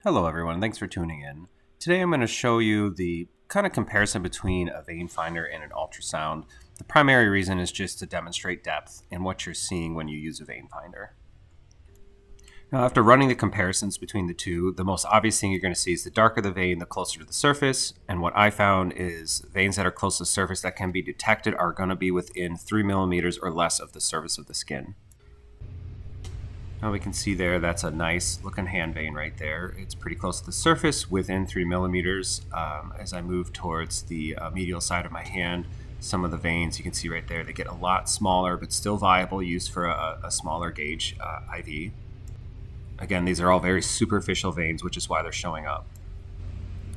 Hello everyone, thanks for tuning in. Today I'm going to show you the kind of comparison between a vein finder and an ultrasound. The primary reason is just to demonstrate depth in what you're seeing when you use a vein finder. Now, after running the comparisons between the two, the most obvious thing you're going to see is the darker the vein, the closer to the surface. And what I found is veins that are close to the surface that can be detected are going to be within 3 millimeters or less of the surface of the skin. Now we can see there, that's a nice looking hand vein right there. It's pretty close to the surface within 3 millimeters. As I move towards the medial side of my hand, some of the veins you can see right there, they get a lot smaller, but still viable, used for a smaller gauge IV. Again, these are all very superficial veins, which is why they're showing up.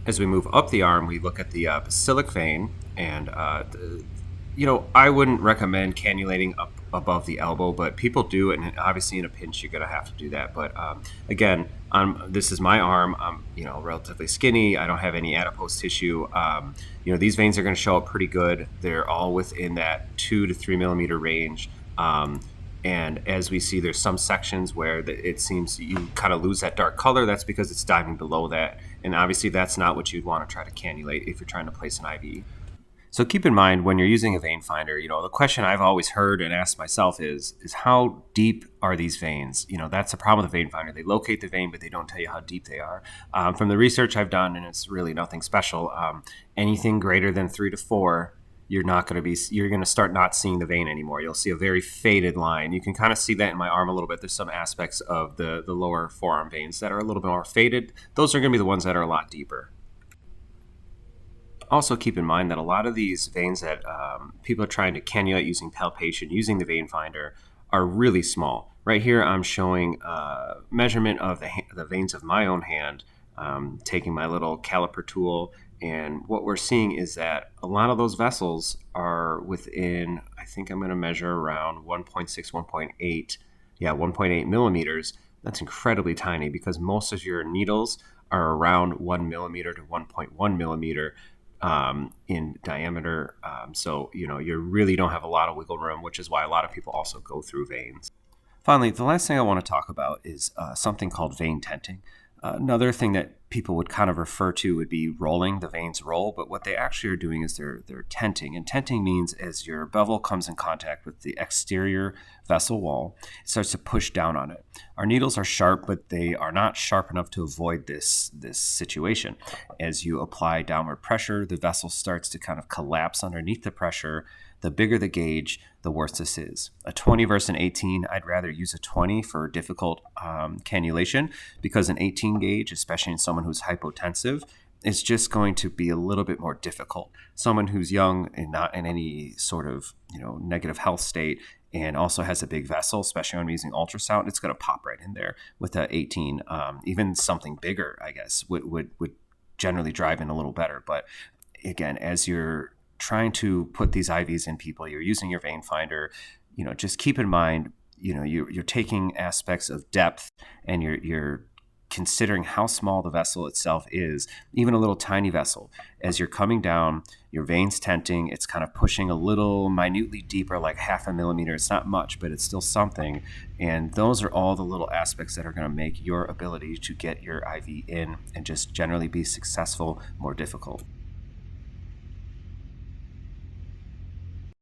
As we move up the arm, we look at the basilic vein, and I wouldn't recommend cannulating up above the elbow, but people do it, and obviously in a pinch you're going to have to do that. But again, this is my arm. I'm relatively skinny. I don't have any adipose tissue. These veins are going to show up pretty good. They're all within that 2 to 3 millimeter range. And as we see, there's some sections where it seems you kind of lose that dark color. That's because it's diving below that. And obviously that's not what you'd want to try to cannulate if you're trying to place an IV. So keep in mind when you're using a vein finder, the question I've always heard and asked myself is how deep are these veins? That's the problem with the vein finder. They locate the vein, but they don't tell you how deep they are. From the research I've done, and it's really nothing special, anything greater than 3 to 4, you're going to start not seeing the vein anymore. You'll see a very faded line. You can kind of see that in my arm a little bit. There's some aspects of the lower forearm veins that are a little bit more faded. Those are going to be the ones that are a lot deeper. Also keep in mind that a lot of these veins that people are trying to cannulate using palpation, using the vein finder, are really small. Right here I'm showing measurement of the veins of my own hand, taking my little caliper tool, and what we're seeing is that a lot of those vessels are within, I think I'm going to measure around 1.6, 1.8 millimeters. That's incredibly tiny because most of your needles are around 1 millimeter to 1.1 millimeter in diameter. So you really don't have a lot of wiggle room, which is why a lot of people also go through veins. Finally, the last thing I want to talk about is something called vein tenting. Another thing that people would kind of refer to would be rolling. The veins roll, but what they actually are doing is they're tenting. And tenting means as your bevel comes in contact with the exterior vessel wall, it starts to push down on it. Our needles are sharp, but they are not sharp enough to avoid this situation. As you apply downward pressure, the vessel starts to kind of collapse underneath the pressure. The bigger the gauge, the worse this is. A 20 versus an 18, I'd rather use a 20 for difficult cannulation because an 18 gauge, especially in someone who's hypotensive, is just going to be a little bit more difficult. Someone who's young and not in any sort of negative health state and also has a big vessel, especially when I'm using ultrasound, it's going to pop right in there with a 18. Even something bigger, I guess, would generally drive in a little better. But again, as you're trying to put these IVs in people, you're using your vein finder, just keep in mind, you're taking aspects of depth and you're considering how small the vessel itself is, even a little tiny vessel. As you're coming down, your veins tenting, it's kind of pushing a little minutely deeper, like 0.5 millimeter. It's not much, but it's still something. And those are all the little aspects that are going to make your ability to get your IV in and just generally be successful more difficult.